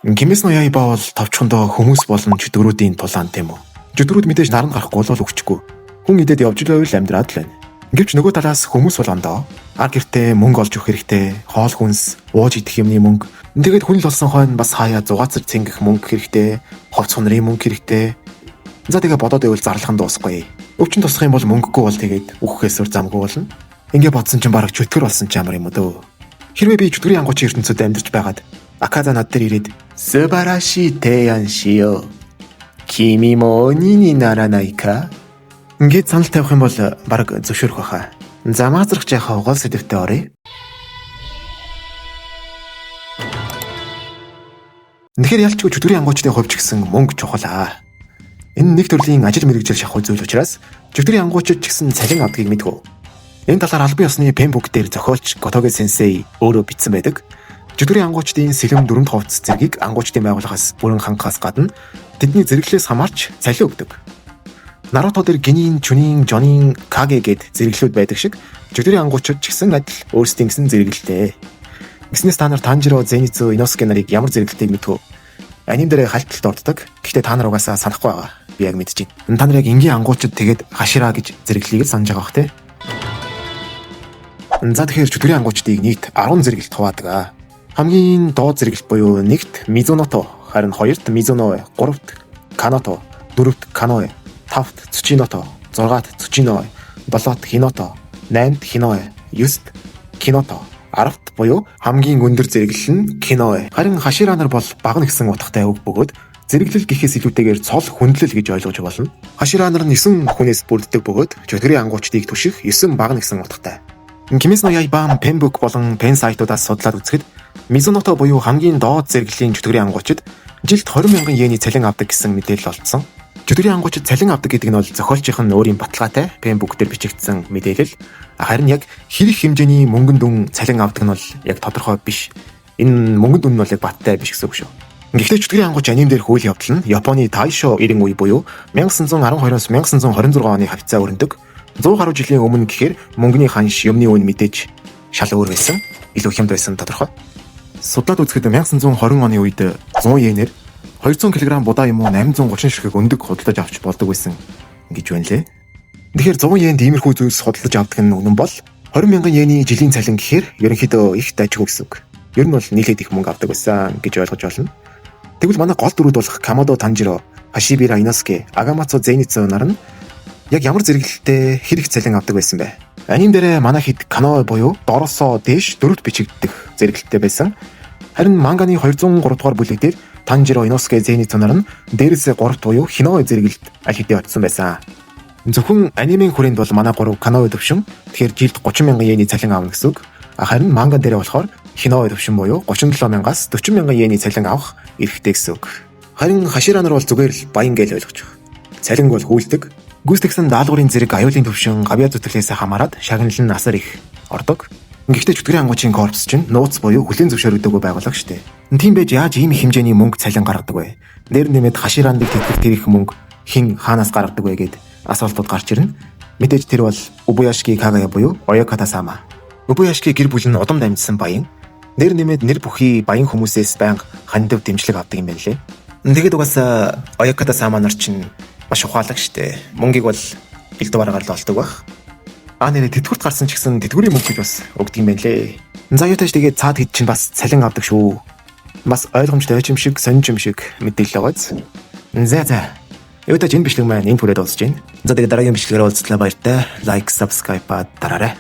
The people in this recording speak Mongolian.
Кимэс ноёба бол товчхондоо хүмүүс болон чөтгөрүүдийн тулаан тийм үү. Чөтгөрүүд мэдээж наранд гарахгүй бол өгчихгүй. Хүн идэд явж л байвал амьдраад л байна. Гэвч нөгөө талаас хүмүүс болгондоо ар гэртээ мөнгө олж өгөх хэрэгтэй, хоол хүнс, ууж идэх юмны мөнгө. Тэгээд хүн л болсон хойно бас хаяа зугаацар цэнгэх мөнгө хэрэгтэй, хувц хонрын мөнгө хэрэгтэй. За тэгээ бодоод байвал зарлах нь дуусахгүй. Өвчин тусах юм бол мөнгөгүй бол тэгээд үхэхээс өөр замгүй болно. Ингээ бодсон чинь бараг чөтгөр болсон ч ямар юм уу дөө. Хэрвээ би чөтгөрийн ангуучийн ертөнцид амьдарч байгаад Акада над дээр ирээд "Субараши тэян шиё. Кими мо они ни наранай ка?" Ингээд санал тавих юм бол бараг зөвшөөрөх байхаа. За маазрах жахаа гол сэдвтэ оръё. Тэгэхээр ялчгүй чөтгөрийн ангуучдын хувьд ч гэсэн мөнгө чухал аа. Энэ нэг төрлийн ажил мэргэжил шахах зүйл учраас чөтгөрийн ангуучид ч гэсэн цалин авдгийг мэдгүү. Энэ талаар албан ёсны пенбук дээр зохиолч Готоге сенсей өөрөө бичсэн байдаг. Чөтгөрийн ангуучдын сэлэм 4 хувцас зэргийг ангуучдын байгууллагаас бүрэн хангахаас гадна тэдний зэрэглэлээс хамаарч цалин өгдөг. Наруто дээр гинийн, чүнийн, жонийн, каге гэд зэрэглэлүүд байдаг шиг чөтгөрийн ангуучид ч гэсэн адил өөрсдийн гэсэн зэрэглэлтэй. Гиснээс та нар Танжиро, Зенитсу, Иноsuke нарыг ямар зэрэглэлтэйг мэдвэ? Аним дээр хальталт орддог. Гэхдээ та нар угаасаа санахгүй байгаа. Би яг мэдчихээн. Та нарыг энгийн ангуучид тэгээд хашира гэж зэрэглэлийг санаж байгаа бох те. За тэгэхээр чөтгөрийн ангуучдыг нийт 10 зэрэглэлт хуваадаг. Хамгийн доод зэрэглэлт буюу 1-т Мизуното, харин 2-т Мизуно, 3-т Каното, 4-т Каное, 5-т Цучиното, 6-т Цучино, 7-т Хиното, 8-т Хиное, 9-т Киното, 10-т буюу хамгийн өндөр зэрэглэл нь Киное. Харин хашира нар бол бага нэгсэн утгатай үг бөгөөд зэрэглэл гэхээс илүүтэйгээр цол хүндлэл гэж ойлгож болно. Хашира нар нь 9 хүнээс бүрддэг бөгөөд чөтгөрийн ангуучдыг түших 9 бага нэгсэн утгатай. Кимэс ноёба пенбук болон пен сайтуудаас судлаад үзэхэд Мизуното буюу хамгийн доод зэрэглэлийн чөтгөрийн ангуучид жилд 20,000 йены цалин авдаг гэсэн мэдээлэл олдсон. Чөтгөрийн ангуучид цалин авдаг гэдэг нь бол зохиолчийн өөрийн баталгаатай пенбук дээр бичигдсэн мэдээлэл. Харин яг хэрэг хэмжээний мөнгөн дүн цалин авдаг нь бол яг тодорхой биш. Энэ мөнгөн дүн нь бол яг баттай биш гэсэн үг шүү. Гэхдээ чөтгөрийн ангууч аним дээр хууль явдал нь Японы Тайшо 90 үе буюу 1912-оос 1926 оны хавцаа өрнөдөг. 100 гаруй жилийн өмнө гэхээр мөнгөний ханш юмны үн мэдээж шал өөр байсан. Илүү хямд байсан тодорхой. Судлаад үзэхэд 1920 оны үед 100 йенээр 200 кг будаа юм уу 830 ширхэг өндөг худалдаж авч болдог байсан гэж байна лээ. Тэгэхээр 100 йенд иймэрхүү зүйлс худалдаж авдаг нь үнэн бол 20,000 йений жилийн цалин гэхээр ерөнхийдөө их дайжгүй гэсэн үг. Ер нь бол нийлээд их мөнгө авдаг байсан гэж ойлгож байна. Тэгвэл манай гол дөрүүд болох Камадо Танжиро, Хашибира Иноsuke, Агамацу Зенитсу нар нь яг ямар зэрэглэлтэй хэрэг цалин авдаг байсан бэ? Аним дээр манай хэд Каное буюу дооросоо дээш 4-т бичигддэг зэрэглэлтэй байсан. Харин манганы 203 дугаар бүлэг дээр Танжиро, Иноsuke, Зенитсу нар нь дээрээс 3-т буюу Хиное зэрэглэлд аль хэдийн очсон байсан. Зөвхөн анимын хүрээнд бол манай 3 Каное төвшин тэгэхээр жилд 30,000 йений цалин авна гэсэн үг. Харин манган дээр болохоор Хиное төвшин буюу 37,000-аас 40,000 йений цалин авах эрхтэй гэсэн үг. Харин хашира нар бол зүгээр л баян гэж ойлгож байна. Цалин бол хүлдэг. Гүйцэтгэсэн даалгаврын зэрэг аюулын төвшин гавьяа зүтгэлээс хамаарат шагналын нь асар их ордог. Гэхдээ чөтгөрийн ангуучийн корпус чинь нууц буюу хүлээн зөвшөөрөгдөөгүй байгууллага шүү дээ. Тийм байж яаж ийм хэмжээний мөнгө цалин гаргадаг вэ? Нэр нэмэд хашираанд тэтгэх тэрих мөнгө хэн хаанаас гаргадаг вэ гэд асуултууд гарч ирнэ. Мэдээж тэр бол Убуяшки Кагая буюу Оёката сама. Убуяшки гэр бүл нь удамд амьдсан баян. Нэр нэмэд нэр бүхий баян хүмүүсээс байнга хандив дэмжлэг авдаг юм байна лээ. Тэгээд угаасаа Оёката сама нар чинь маш ухаалаг штэ. Мөнгийг бол ил дугаараар л олдог бах. Нэрээ тэтгэврт гарсан ч гэсэн тэтгэврийн мөнгө гэж бас өгдөг юм байна лээ. За ятаж тэгээд цаад хэд чинь бас цалин авдаг шүү. Бас ойлгомжтой юм шиг, сонирч юм шиг мэдээлэл байгааз. За. Ятаж энэ бичлэг маань энэ хүрээд дуусж байна. За тэгээд дараагийн бичлэгээр уулзлаа баяртай. Лайк, subscribe дараарай.